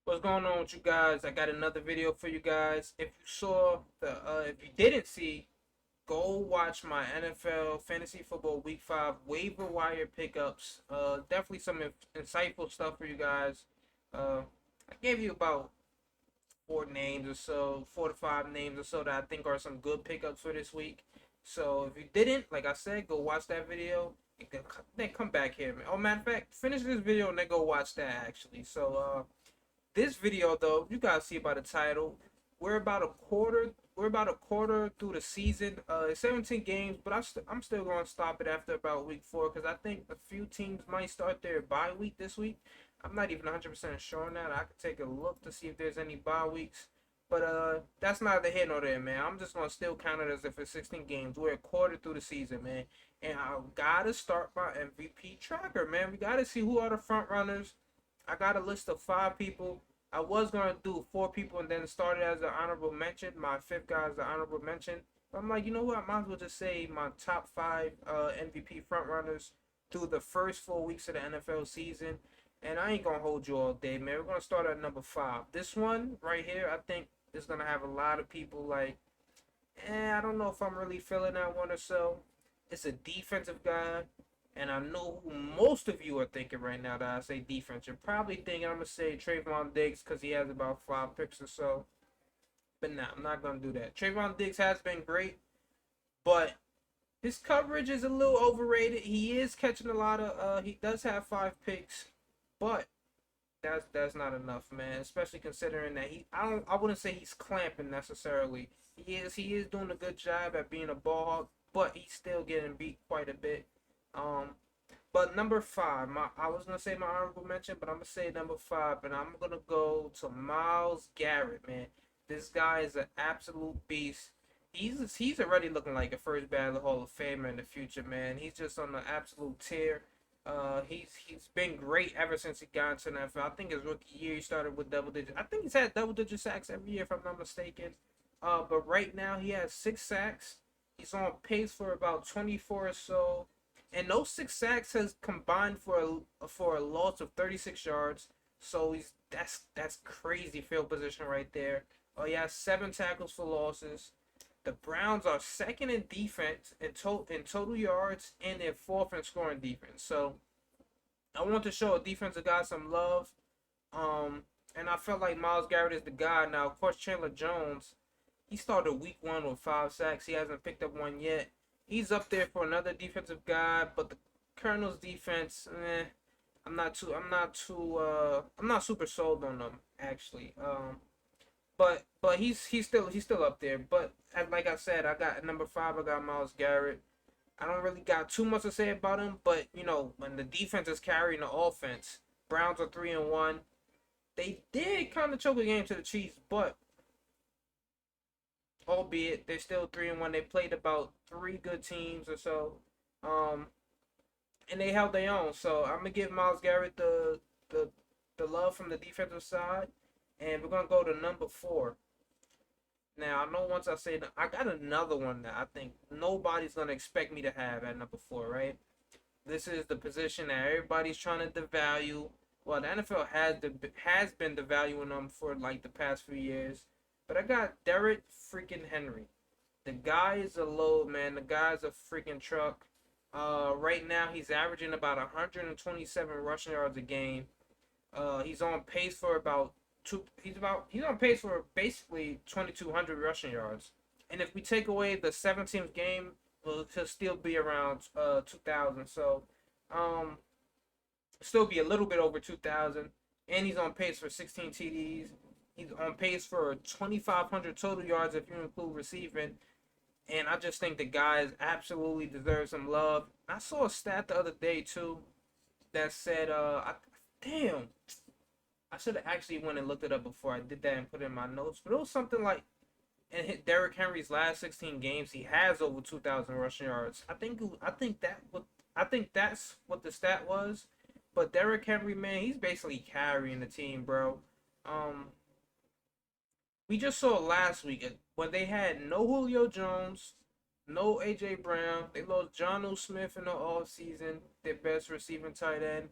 What's going on with you guys? I got another video for you guys. If you didn't see, go watch my NFL Fantasy Football Week 5 waiver wire pickups. Definitely some insightful stuff for you guys. Uh, I gave you about 4 names or so, 4 to 5 names or so that I think are some good pickups for this week. So if you didn't, like I said, go watch that video. Then come back here, man. Oh, matter of fact, finish this video and then go watch that actually. This video though, you guys see by the title, we're about a quarter. We're about a quarter through the season. It's 17 games, but I'm still going to stop it after about week 4 because I think a few teams might start their bye week this week. I'm not even 100% sure on that. I could take a look to see if there's any bye weeks. But that's neither here nor there, man. I'm just gonna still count it as if it's 16 games. We're a quarter through the season, man, and I gotta start my MVP tracker, man. We gotta see who are the front runners. I got a list of 5 people. I was gonna do 4 people and then start it as an honorable mention. My fifth guy is the honorable mention. But I'm like, you know what? I might as well just say my top 5 MVP front runners through the first 4 weeks of the NFL season. And I ain't gonna hold you all day, man. We're gonna start at number 5. This one right here, I think is gonna have a lot of people like, I don't know if I'm really feeling that one or so. It's a defensive guy. And I know who most of you are thinking right now that I say defense. You're probably thinking I'm going to say Trayvon Diggs because he has about 5 picks or so. But nah, I'm not going to do that. Trayvon Diggs has been great, but his coverage is a little overrated. He is catching a lot of, he does have 5 picks, but that's not enough, man. Especially considering that I wouldn't say he's clamping necessarily. He is doing a good job at being a ball hawk, but he's still getting beat quite a bit. Um, but number 5, I was gonna say my honorable mention, but I'm gonna say number 5, and I'm gonna go to Myles Garrett, man. This guy is an absolute beast. He's already looking like a first ballot Hall of Famer in the future, man. He's just on the absolute tear. He's been great ever since he got into the NFL. I think his rookie year he started with double digit. I think he's had double digit sacks every year if I'm not mistaken. But right now he has 6 sacks. He's on pace for about 24 or so, and those 6 sacks has combined for a loss of 36 yards. So that's crazy field position right there. Oh, he has 7 tackles for losses. The Browns are second in defense in total yards, and they're fourth in scoring defense. So I want to show a defensive guy some love. Um, and I felt like Myles Garrett is the guy. Now, of course, Chandler Jones, he started week 1 with 5 sacks. He hasn't picked up one yet. He's up there for another defensive guy, but the Colonel's defense, I'm not super sold on them actually. But he's still up there. But like I said, I got at number 5. I got Myles Garrett. I don't really got too much to say about him, but when the defense is carrying the offense, Browns are 3-1. They did kind of choke a game to the Chiefs, but albeit they're still 3-1. They played about 3 good teams or so, um, and they held their own. So I'm gonna give Myles Garrett the the love from the defensive side, and we're gonna go to number 4. Now I know once I say that, I got another one that I think nobody's gonna expect me to have at number 4. Right? This is the position that everybody's trying to devalue. Well, the NFL has been devaluing them for like the past few years. But I got Derrick freaking Henry. The guy is a load, man. The guy's a freaking truck. Right now he's averaging about 127 rushing yards a game. He's on pace for about two. He's on pace for basically 2,200 rushing yards. And if we take away the 17th game, well, he'll still be around 2,000. So, um, still be a little bit over 2,000. And he's on pace for 16 TDs. He's on pace for 2,500 total yards if you include receiving. And I just think the guy absolutely deserves some love. I saw a stat the other day too that said, damn, I should have actually went and looked it up before I did that and put it in my notes. But it was something like in Derrick Henry's last 16 games, he has over 2,000 rushing yards. I think that's what the stat was. But Derrick Henry, man, he's basically carrying the team, bro. Um, we just saw last week when they had no Julio Jones, no AJ Brown. They lost John Smith in the offseason, their best receiving tight end.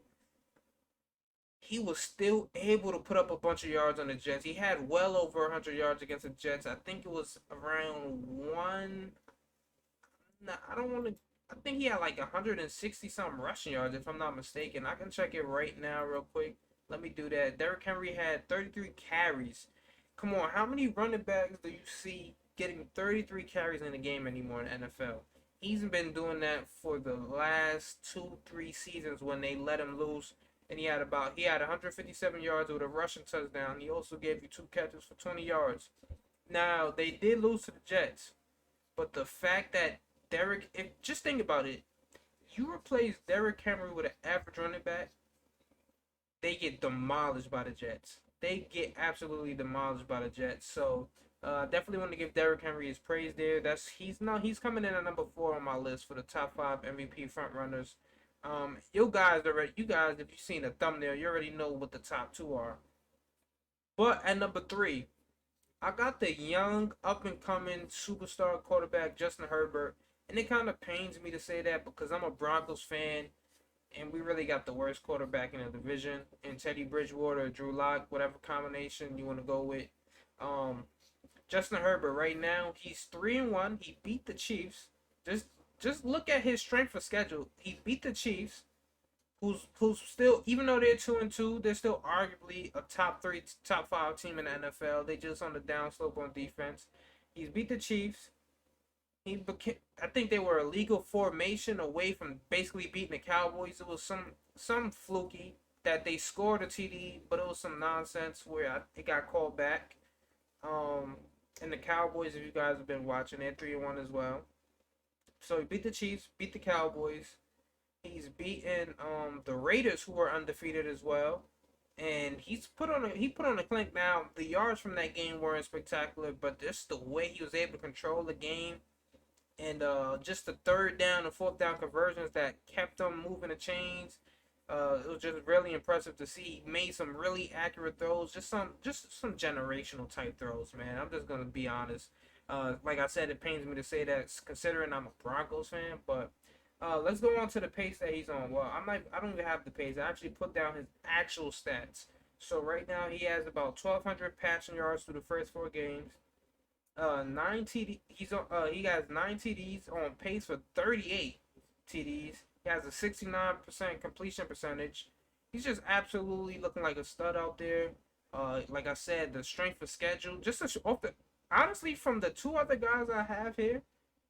he was still able to put up a bunch of yards on the Jets. He had well over 100 yards against the Jets. I think it was around one. Nah, I don't want to. I think he had like 160 something rushing yards, if I'm not mistaken. I can check it right now, real quick. Let me do that. Derrick Henry had 33 carries. Come on, how many running backs do you see getting 33 carries in a game anymore in the NFL? He's been doing that for the last 2, 3 seasons when they let him loose, and he had 157 yards with a rushing touchdown. He also gave you 2 catches for 20 yards. Now they did lose to the Jets, but the fact that just think about it, you replace Derrick Henry with an average running back, they get demolished by the Jets. They get absolutely demolished by the Jets. So definitely want to give Derrick Henry his praise there. He's coming in at number 4 on my list for the top 5 MVP front runners. You guys, if you've seen the thumbnail, you already know what the top 2 are. But at number 3, I got the young, up and coming superstar quarterback Justin Herbert, and it kind of pains me to say that because I'm a Broncos fan, and we really got the worst quarterback in the division, in Teddy Bridgewater, Drew Lock, whatever combination you want to go with. Um, Justin Herbert right now, he's 3-1. He beat the Chiefs. Just look at his strength of schedule. He beat the Chiefs, who's still, even though they're 2-2, they're still arguably a top 3, top 5 team in the NFL. They just on the downslope on defense. He's beat the Chiefs. I think they were a legal formation away from basically beating the Cowboys. It was some fluky that they scored a TD, but it was some nonsense where it got called back. And the Cowboys, if you guys have been watching, they're 3-1 as well. So he beat the Chiefs, beat the Cowboys. He's beaten the Raiders, who were undefeated as well. And he put on a clink. Now the yards from that game weren't spectacular, but just the way he was able to control the game, and just the 3rd down and 4th down conversions that kept them moving the chains. It was just really impressive to see. He made some really accurate throws, just some generational type throws, man. I'm just gonna be honest. Like I said, it pains me to say that, considering I'm a Broncos fan. But let's go on to the pace that he's on. Well, I don't even have the pace. I actually put down his actual stats. So right now he has about 1,200 passing yards through the first 4 games. 9 TD. He has 9 TDs, on pace for 38 TDs. He has a 69% completion percentage. He's just absolutely looking like a stud out there. Like I said, the strength of schedule, honestly, from the 2 other guys I have here,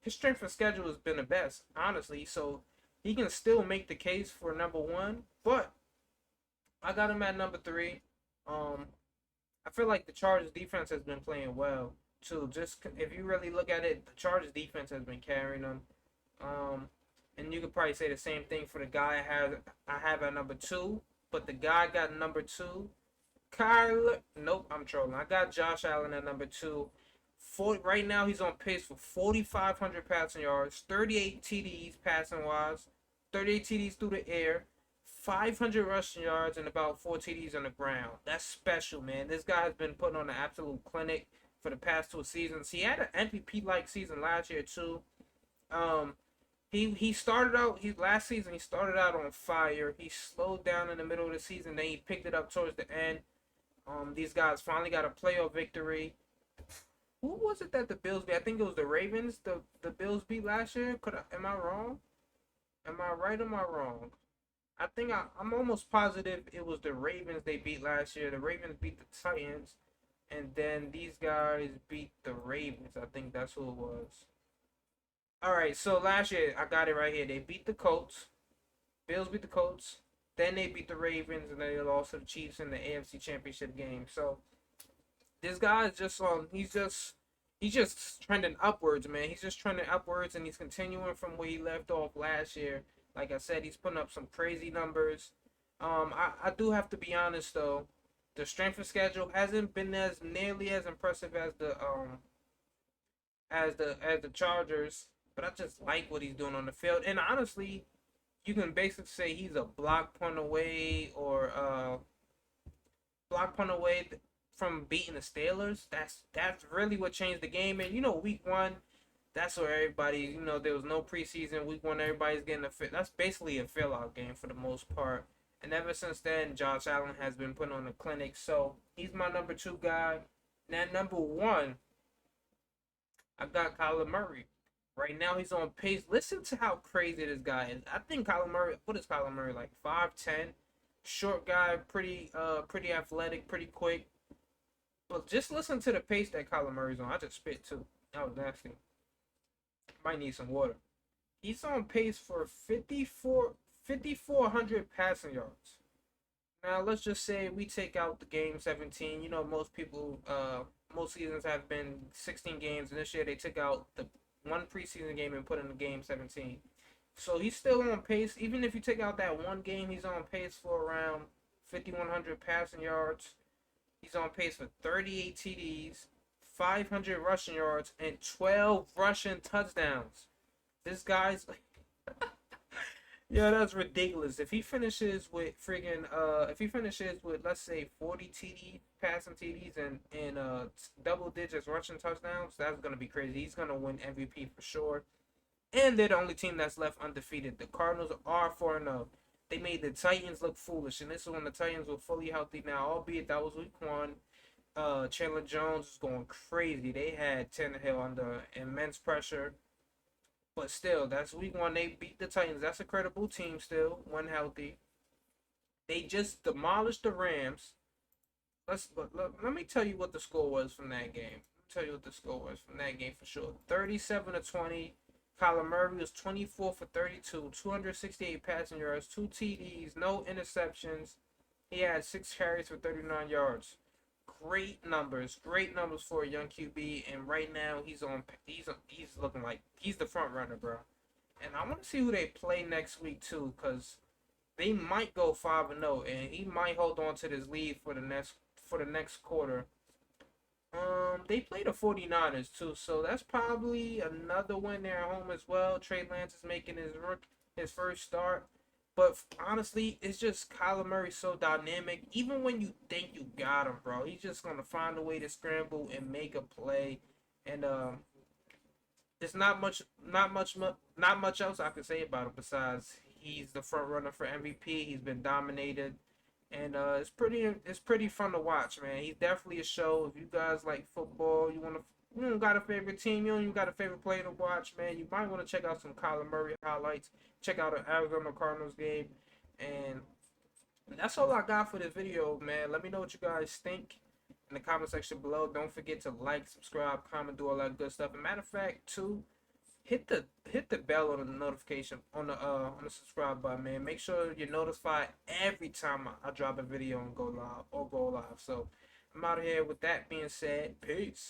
his strength of schedule has been the best, honestly. So he can still make the case for number 1, but I got him at number 3. I feel like the Chargers defense has been playing well too. Just if you really look at it, the Chargers defense has been carrying them. And you could probably say the same thing for the guy I have at number 2, but the guy got number 2, Kyla. Nope, I'm trolling. I got Josh Allen at number 2. Right now he's on pace for 4,500 passing yards, 38 TDs passing wise, 38 TDs through the air, 500 rushing yards, and about 4 TDs on the ground. That's special, man. This guy has been putting on an absolute clinic for the past 2 seasons. He had an MVP-like season last year too. He started out last season. He started out on fire. He slowed down in the middle of the season. Then he picked it up towards the end. These guys finally got a playoff victory. Who was it that the Bills beat? I think it was the Ravens. The Bills beat last year. Am I wrong? Am I right? Or am I wrong? I think I'm almost positive it was the Ravens they beat last year. The Ravens beat the Titans, and then these guys beat the Ravens. I think that's who it was. All right, so last year, I got it right here. They beat the Colts. Bills beat the Colts. Then they beat the Ravens, and then they lost to the Chiefs in the AFC Championship game. So this guy is just he's just trending upwards, man. He's just trending upwards, and he's continuing from where he left off last year. Like I said, he's putting up some crazy numbers. I do have to be honest though, the strength of schedule hasn't been as nearly as impressive as the Chargers, but I just like what he's doing on the field. And honestly, you can basically say he's a block punt away from beating the Steelers. That's really what changed the game. And week 1, that's where everybody, there was no preseason. Week 1, everybody's getting that's basically a fill out game for the most part. And ever since then, Josh Allen has been put on a clinic. So he's my number two guy. Now number one, I got Kyla Murray. Right now he's on pace. Listen to how crazy this guy is. I think Kyla Murray. What is Kyla Murray like? 5'10", short guy, pretty athletic, pretty quick. But just listen to the pace that Kyla Murray's on. I just spit too. That was nasty. Might need some water. He's on pace for 5,400 passing yards. Now let's just say we take out the game 17. You know, most seasons have been 16 games, and this year they took out the one preseason game and put in the game 17. So he's still on pace. Even if you take out that one game, he's on pace for around 5,100 passing yards. He's on pace for 38 TDs, 500 rushing yards, and 12 rushing touchdowns. This guy's yeah, that's ridiculous. If he finishes with let's say 40 TD passing TDs and double digits rushing touchdowns, that's gonna be crazy. He's gonna win MVP for sure. And they're the only team that's left undefeated. The Cardinals are 4-0. They made the Titans look foolish, and this is when the Titans were fully healthy now, albeit that was week one. Chandler Jones is going crazy. They had Tannehill under immense pressure. But still, that's week one. They beat the Titans. That's a credible team still, when healthy. They just demolished the Rams. Let me tell you what the score was from that game. Tell you what the score was from that game for sure. 37-20. Kyler Murray was 24 for 32, 268 passing yards, 2 TDs, no interceptions. He had 6 carries for 39 yards. Great numbers for a young QB. And right now he's looking like he's the front runner, bro. And I want to see who they play next week too, cause they might go 5-0, and he might hold on to this lead for the next quarter. They play the 49ers too, so that's probably another win there at home as well. Trey Lance is making his first start. But honestly, it's just Kyler Murray so dynamic. Even when you think you got him, bro, he's just gonna find a way to scramble and make a play. And there's not much else I can say about him besides he's the front runner for MVP. He's been dominated, and it's pretty fun to watch, man. He's definitely a show. If you guys like football, you don't got a favorite team, you don't even got a favorite player to watch, man, you might want to check out some Kyler Murray highlights. Check out an Arizona Cardinals game, and that's all I got for this video, man. Let me know what you guys think in the comment section below. Don't forget to like, subscribe, comment, do all that good stuff. And matter of fact, too, hit the bell on the notification on the subscribe button, man. Make sure you're notified every time I drop a video and go live. So I'm out of here. With that being said, peace.